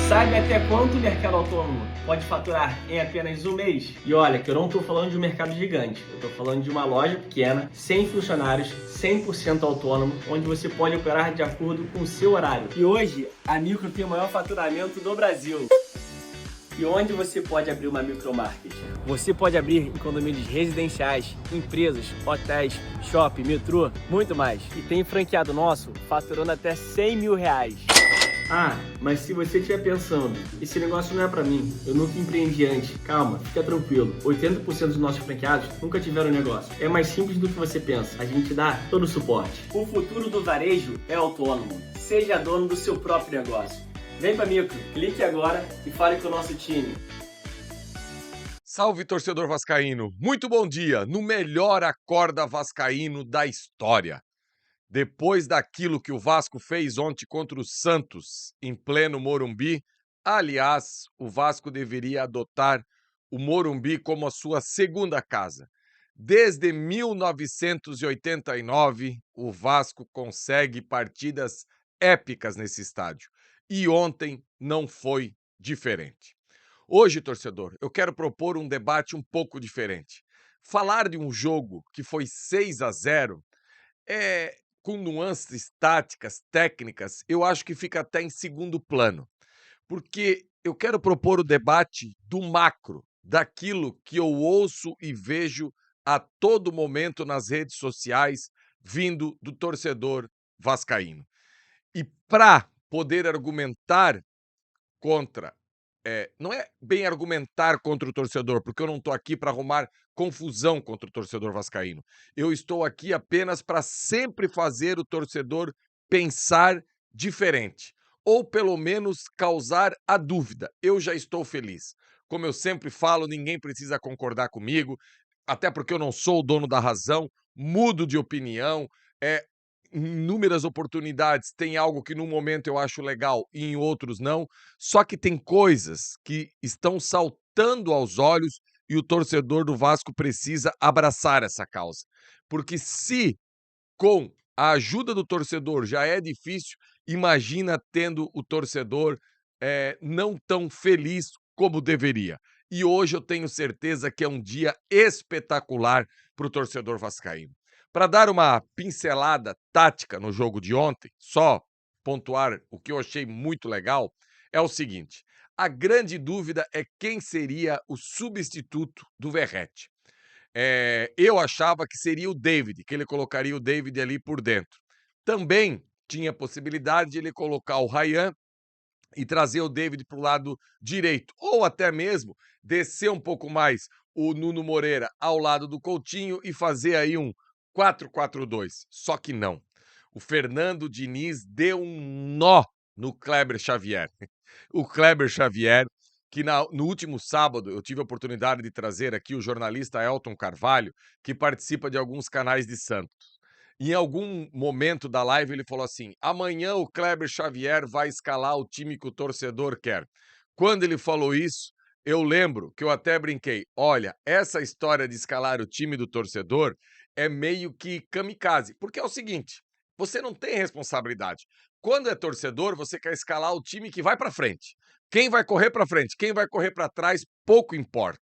Sabe até quanto o mercado autônomo pode faturar em apenas um mês? E olha, que eu não estou falando de um mercado gigante, eu estou falando de uma loja pequena, sem funcionários, 100% autônomo, onde você pode operar de acordo com o seu horário. E hoje, a Micro tem o maior faturamento do Brasil. E onde você pode abrir uma micromarket? Você pode abrir em condomínios residenciais, empresas, hotéis, shopping, metrô, muito mais. E tem franqueado nosso faturando até 100 mil reais. Ah, mas se você estiver pensando, esse negócio não é pra mim, eu nunca empreendi antes, calma, fica tranquilo, 80% dos nossos franqueados nunca tiveram negócio. É mais simples do que você pensa, a gente dá todo o suporte. O futuro do varejo é autônomo, seja dono do seu próprio negócio. Vem pra Micro, clique agora e fale com o nosso time. Salve, torcedor vascaíno! Muito bom dia no melhor Acorda Vascaíno da história. Depois daquilo que o Vasco fez ontem contra o Santos, em pleno Morumbi, aliás, o Vasco deveria adotar o Morumbi como a sua segunda casa. Desde 1989, o Vasco consegue partidas épicas nesse estádio. E ontem não foi diferente. Hoje, torcedor, eu quero propor um debate um pouco diferente. Falar de um jogo que foi 6-0 com nuances táticas, técnicas, eu acho que fica até em segundo plano. Porque eu quero propor o debate do macro, daquilo que eu ouço e vejo a todo momento nas redes sociais, vindo do torcedor vascaíno. E para poder argumentar contra. Não é bem argumentar contra o torcedor, porque eu não estou aqui para arrumar confusão contra o torcedor vascaíno. Eu estou aqui apenas para sempre fazer o torcedor pensar diferente, ou pelo menos causar a dúvida. Eu já estou feliz. Como eu sempre falo, ninguém precisa concordar comigo, até porque eu não sou o dono da razão, mudo de opinião, inúmeras oportunidades, tem algo que num momento eu acho legal e em outros não, só que tem coisas que estão saltando aos olhos e o torcedor do Vasco precisa abraçar essa causa. Porque se com a ajuda do torcedor já é difícil, imagina tendo o torcedor não tão feliz como deveria. E hoje eu tenho certeza que é um dia espetacular para o torcedor vascaíno. Para dar uma pincelada tática no jogo de ontem, só pontuar o que eu achei muito legal, é o seguinte: a grande dúvida é quem seria o substituto do Verratti. Eu achava que seria o David, que ele colocaria o David ali por dentro. Também tinha a possibilidade de ele colocar o Ryan e trazer o David para o lado direito, ou até mesmo descer um pouco mais o Nuno Moreira ao lado do Coutinho e fazer aí um 4-4-2. Só que não. O Fernando Diniz deu um nó no Kleber Xavier. O Kleber Xavier, que no último sábado eu tive a oportunidade de trazer aqui o jornalista Elton Carvalho, que participa de alguns canais de Santos. Em algum momento da live ele falou assim: amanhã o Kleber Xavier vai escalar o time que o torcedor quer. Quando ele falou isso, eu lembro que eu até brinquei: olha, essa história de escalar o time do torcedor é meio que kamikaze. Porque é o seguinte: você não tem responsabilidade. Quando é torcedor, você quer escalar o time que vai para frente. Quem vai correr para frente, quem vai correr para trás, pouco importa.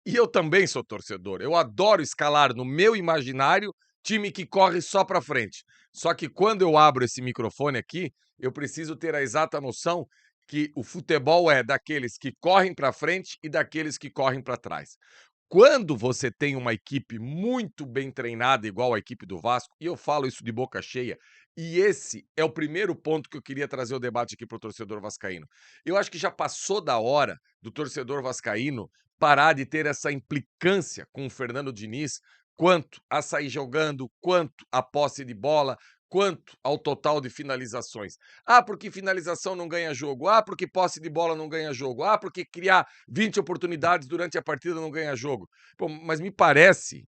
E eu também sou torcedor. Eu adoro escalar no meu imaginário time que corre só para frente. Só que quando eu abro esse microfone aqui, eu preciso ter a exata noção que o futebol é daqueles que correm para frente e daqueles que correm para trás. Quando você tem uma equipe muito bem treinada, igual a equipe do Vasco, e eu falo isso de boca cheia, e esse é o primeiro ponto que eu queria trazer o debate aqui para o torcedor vascaíno. Eu acho que já passou da hora do torcedor vascaíno parar de ter essa implicância com o Fernando Diniz quanto a sair jogando, quanto a posse de bola, quanto ao total de finalizações. Ah, porque finalização não ganha jogo. Ah, porque posse de bola não ganha jogo. Ah, porque criar 20 oportunidades durante a partida não ganha jogo. Pô, mas me parece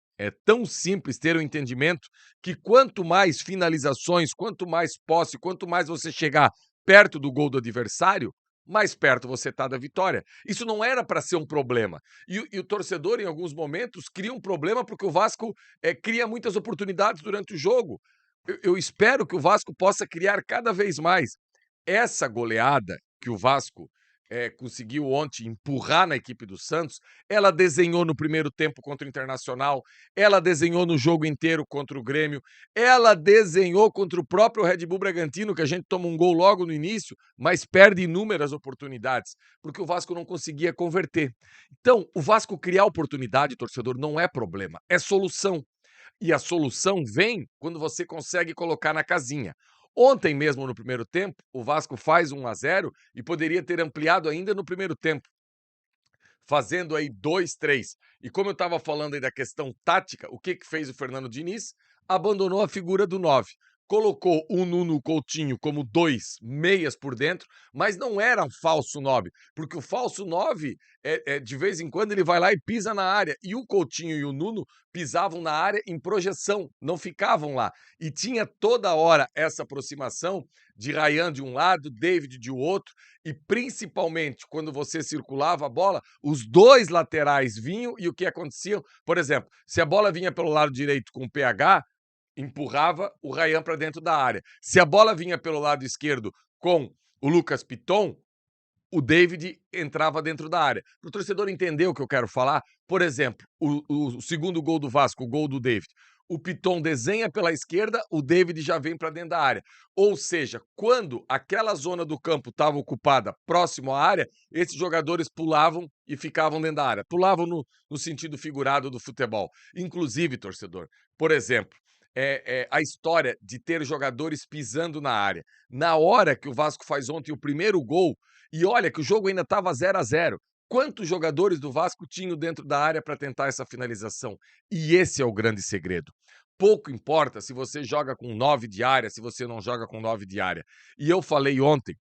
tão simples ter o entendimento que quanto mais finalizações, quanto mais posse, quanto mais você chegar perto do gol do adversário, mais perto você está da vitória. Isso não era para ser um problema. E o torcedor, em alguns momentos, cria um problema porque o Vasco cria muitas oportunidades durante o jogo. Eu espero que o Vasco possa criar cada vez mais. Essa goleada que o Vasco conseguiu ontem empurrar na equipe do Santos, ela desenhou no primeiro tempo contra o Internacional, ela desenhou no jogo inteiro contra o Grêmio, ela desenhou contra o próprio Red Bull Bragantino, que a gente toma um gol logo no início, mas perde inúmeras oportunidades, porque o Vasco não conseguia converter. Então, o Vasco criar oportunidade, torcedor, não é problema, é solução. E a solução vem quando você consegue colocar na casinha. Ontem mesmo, no primeiro tempo, o Vasco faz 1-0 e poderia ter ampliado ainda no primeiro tempo, fazendo aí 2-3. E como eu estava falando aí da questão tática, o que fez o Fernando Diniz? Abandonou a figura do 9. Colocou o Nuno Coutinho como 2 meias por dentro, mas não era um falso 9, porque o falso 9, de vez em quando, ele vai lá e pisa na área. E o Coutinho e o Nuno pisavam na área em projeção, não ficavam lá. E tinha toda hora essa aproximação de Rayan de um lado, David de outro, e principalmente quando você circulava a bola, os dois laterais vinham e o que acontecia? Por exemplo, se a bola vinha pelo lado direito com o PH, empurrava o Rayan para dentro da área. Se a bola vinha pelo lado esquerdo com o Lucas Piton, o David entrava dentro da área. Para o torcedor entender o que eu quero falar, por exemplo, o segundo gol do Vasco, o gol do David. O Piton desenha pela esquerda, o David já vem para dentro da área. Ou seja, quando aquela zona do campo estava ocupada próximo à área, esses jogadores pulavam e ficavam dentro da área. Pulavam no sentido figurado do futebol. Inclusive, torcedor, por exemplo, a história de ter jogadores pisando na área. Na hora que o Vasco faz ontem o primeiro gol, e olha que o jogo ainda estava 0-0. Quantos jogadores do Vasco tinham dentro da área para tentar essa finalização? E esse é o grande segredo. Pouco importa se você joga com 9 de área, se você não joga com 9 de área. E eu falei ontem,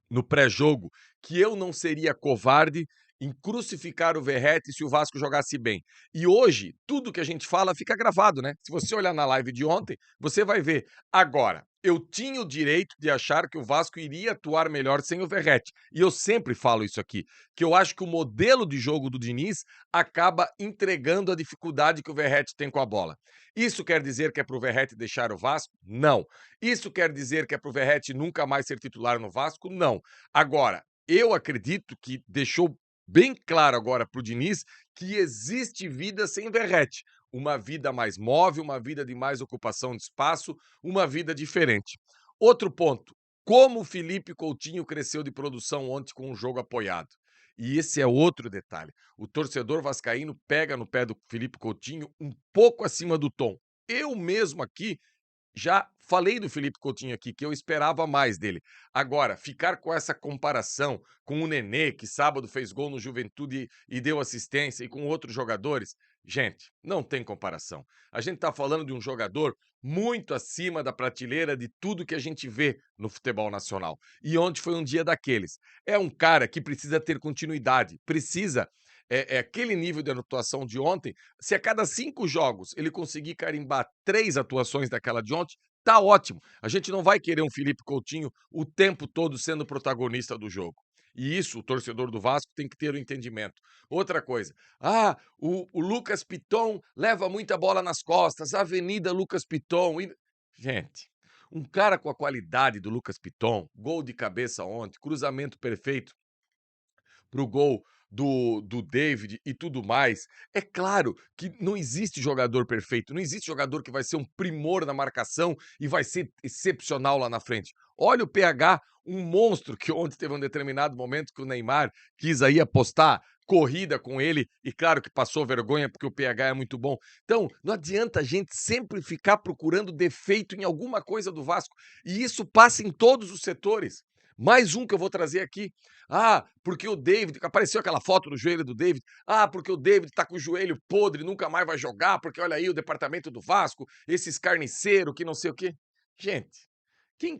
no pré-jogo, que eu não seria covarde em crucificar o Verratti se o Vasco jogasse bem. E hoje, tudo que a gente fala fica gravado, né? Se você olhar na live de ontem, você vai ver. Agora, eu tinha o direito de achar que o Vasco iria atuar melhor sem o Verratti. E eu sempre falo isso aqui, que eu acho que o modelo de jogo do Diniz acaba entregando a dificuldade que o Verratti tem com a bola. Isso quer dizer que é pro Verratti deixar o Vasco? Não. Isso quer dizer que é pro Verratti nunca mais ser titular no Vasco? Não. Agora, eu acredito que deixou bem claro agora para o Diniz que existe vida sem Verratti. Uma vida mais móvel, uma vida de mais ocupação de espaço, uma vida diferente. Outro ponto, como o Felipe Coutinho cresceu de produção ontem com um jogo apoiado. E esse é outro detalhe. O torcedor vascaíno pega no pé do Felipe Coutinho um pouco acima do tom. Eu mesmo aqui já falei do Felipe Coutinho aqui, que eu esperava mais dele. Agora, ficar com essa comparação com o Nenê, que sábado fez gol no Juventude e deu assistência, e com outros jogadores, gente, não tem comparação. A gente está falando de um jogador muito acima da prateleira de tudo que a gente vê no futebol nacional. E ontem foi um dia daqueles. É um cara que precisa ter continuidade, precisa aquele nível de atuação de ontem. Se a cada 5 jogos ele conseguir carimbar 3 atuações daquela de ontem, tá ótimo. A gente não vai querer um Felipe Coutinho o tempo todo sendo protagonista do jogo. E isso o torcedor do Vasco tem que ter o entendimento. Outra coisa, o Lucas Piton leva muita bola nas costas, Avenida Lucas Piton. Gente, um cara com a qualidade do Lucas Piton, gol de cabeça ontem, cruzamento perfeito pro gol do David e tudo mais. É claro que não existe jogador perfeito, não existe jogador que vai ser um primor na marcação e vai ser excepcional lá na frente. Olha o PH, um monstro que ontem teve um determinado momento que o Neymar quis aí apostar corrida com ele e claro que passou vergonha porque o PH é muito bom. Então, não adianta a gente sempre ficar procurando defeito em alguma coisa do Vasco e isso passa em todos os setores. Mais um que eu vou trazer aqui. Porque o David, apareceu aquela foto do joelho do David. Porque o David tá com o joelho podre, nunca mais vai jogar, porque olha aí o departamento do Vasco, esses carniceiros que não sei o quê. Gente,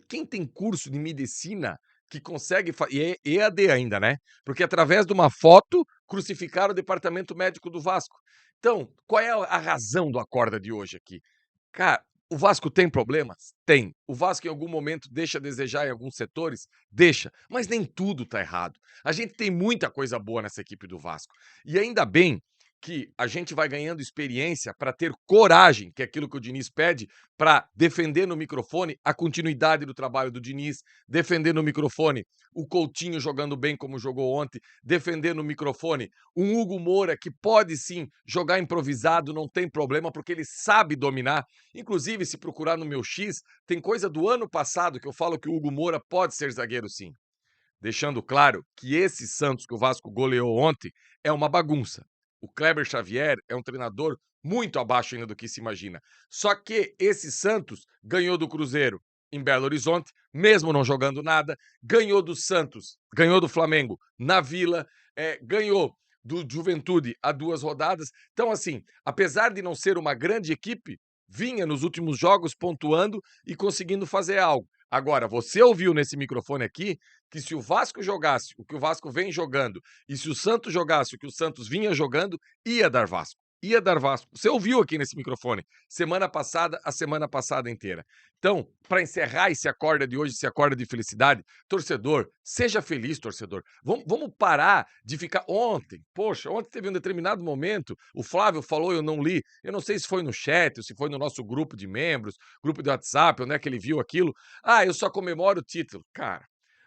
quem tem curso de medicina que consegue, e é EAD ainda, né? Porque através de uma foto crucificaram o departamento médico do Vasco. Então, qual é a razão do Acorda de hoje aqui? Cara, O Vasco tem problemas? Tem. O Vasco em algum momento deixa a desejar em alguns setores? Deixa. Mas nem tudo tá errado. A gente tem muita coisa boa nessa equipe do Vasco. E ainda bem que a gente vai ganhando experiência para ter coragem, que é aquilo que o Diniz pede, para defender no microfone a continuidade do trabalho do Diniz, defender no microfone o Coutinho jogando bem como jogou ontem, defender no microfone um Hugo Moura que pode sim jogar improvisado, não tem problema, porque ele sabe dominar. Inclusive, se procurar no meu X, tem coisa do ano passado que eu falo que o Hugo Moura pode ser zagueiro sim. Deixando claro que esse Santos que o Vasco goleou ontem é uma bagunça. O Kleber Xavier é um treinador muito abaixo ainda do que se imagina. Só que esse Santos ganhou do Cruzeiro em Belo Horizonte, mesmo não jogando nada, ganhou do Santos, ganhou do Flamengo na Vila, ganhou do Juventude há 2 rodadas. Então, assim, apesar de não ser uma grande equipe, vinha nos últimos jogos pontuando e conseguindo fazer algo. Agora, você ouviu nesse microfone aqui que se o Vasco jogasse o que o Vasco vem jogando e se o Santos jogasse o que o Santos vinha jogando, ia dar Vasco. Ia dar Vasco. Você ouviu aqui nesse microfone semana passada, a semana passada inteira. Então, para encerrar esse acorda de hoje, esse acorda de felicidade, torcedor, seja feliz, torcedor. Vamos parar de ficar ontem. Poxa, ontem teve um determinado momento, o Flávio falou, eu não li, eu não sei se foi no chat ou se foi no nosso grupo de membros, grupo de WhatsApp, onde é que ele viu aquilo. Ah, eu só comemoro o título. Cara,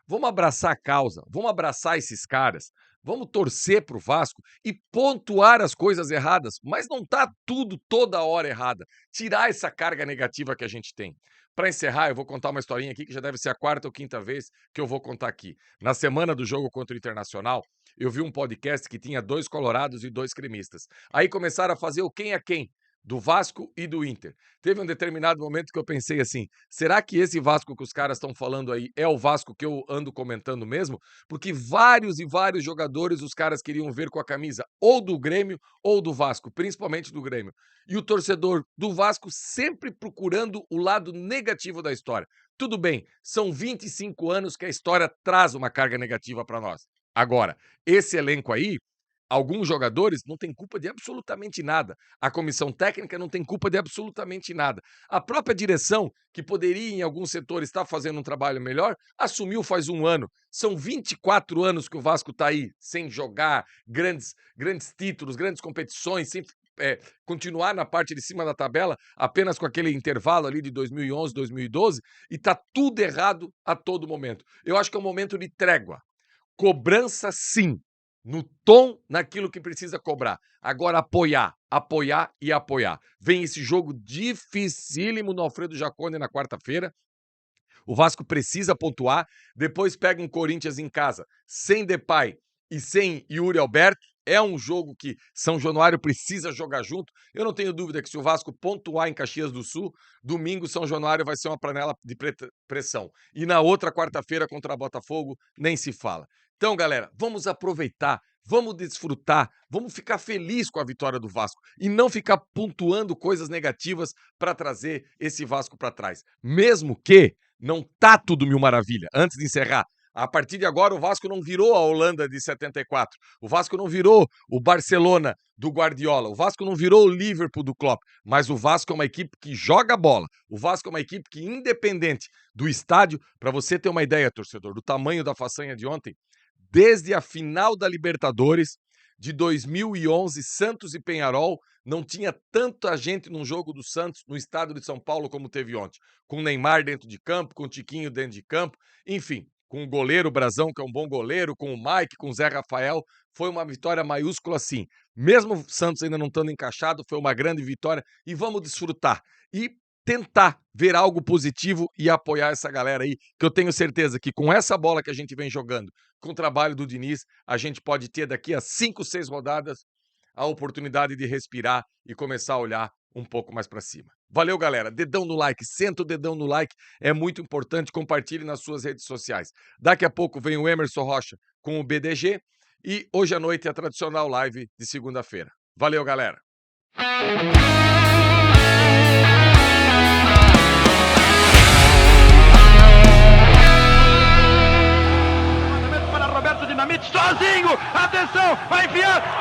vamos abraçar a causa, vamos abraçar esses caras, vamos torcer pro Vasco e pontuar as coisas erradas, mas não tá tudo toda hora errada. Tirar essa carga negativa que a gente tem. Para encerrar, eu vou contar uma historinha aqui que já deve ser a 4ª ou 5ª vez que eu vou contar aqui. Na semana do jogo contra o Internacional, eu vi um podcast que tinha 2 colorados e 2 cremistas. Aí começaram a fazer o quem é quem do Vasco e do Inter. Teve um determinado momento que eu pensei assim, será que esse Vasco que os caras estão falando aí é o Vasco que eu ando comentando mesmo? Porque vários e vários jogadores os caras queriam ver com a camisa ou do Grêmio ou do Vasco, principalmente do Grêmio. E o torcedor do Vasco sempre procurando o lado negativo da história. Tudo bem, são 25 anos que a história traz uma carga negativa para nós. Agora, esse elenco aí, alguns jogadores não têm culpa de absolutamente nada. A comissão técnica não tem culpa de absolutamente nada. A própria direção, que poderia em alguns setores estar fazendo um trabalho melhor, assumiu faz 1 ano. São 24 anos que o Vasco está aí, sem jogar grandes títulos, grandes competições, sem continuar na parte de cima da tabela, apenas com aquele intervalo ali de 2011, 2012, e está tudo errado a todo momento. Eu acho que é um momento de trégua. Cobrança, sim. No tom, naquilo que precisa cobrar. Agora apoiar, apoiar e apoiar. Vem esse jogo dificílimo no Alfredo Jaconi na quarta-feira. O Vasco precisa pontuar. Depois pega um Corinthians em casa, sem Depay e sem Yuri Alberto. É um jogo que São Januário precisa jogar junto. Eu não tenho dúvida que se o Vasco pontuar em Caxias do Sul, domingo São Januário vai ser uma panela de pressão. E na outra quarta-feira contra Botafogo, nem se fala. Então, galera, vamos aproveitar, vamos desfrutar, vamos ficar feliz com a vitória do Vasco e não ficar pontuando coisas negativas para trazer esse Vasco para trás. Mesmo que não tá tudo mil maravilha. Antes de encerrar, a partir de agora o Vasco não virou a Holanda de 74. O Vasco não virou o Barcelona do Guardiola. O Vasco não virou o Liverpool do Klopp. Mas o Vasco é uma equipe que joga bola. O Vasco é uma equipe que, independente do estádio, para você ter uma ideia, torcedor, do tamanho da façanha de ontem, desde a final da Libertadores de 2011, Santos e Peñarol, não tinha tanta gente num jogo do Santos, no estado de São Paulo, como teve ontem. Com o Neymar dentro de campo, com o Tiquinho dentro de campo, enfim, com o goleiro Brazão, que é um bom goleiro, com o Mike, com o Zé Rafael, foi uma vitória maiúscula sim. Mesmo o Santos ainda não estando encaixado, foi uma grande vitória e vamos desfrutar. E tentar ver algo positivo e apoiar essa galera aí, que eu tenho certeza que com essa bola que a gente vem jogando, com o trabalho do Diniz, a gente pode ter daqui a 5, 6 rodadas a oportunidade de respirar e começar a olhar um pouco mais para cima. Valeu, galera. Dedão no like, senta o dedão no like, é muito importante, compartilhe nas suas redes sociais. Daqui a pouco vem o Emerson Rocha com o BDG e hoje à noite é a tradicional live de segunda-feira. Valeu, galera. Sozinho, atenção, vai enfiar,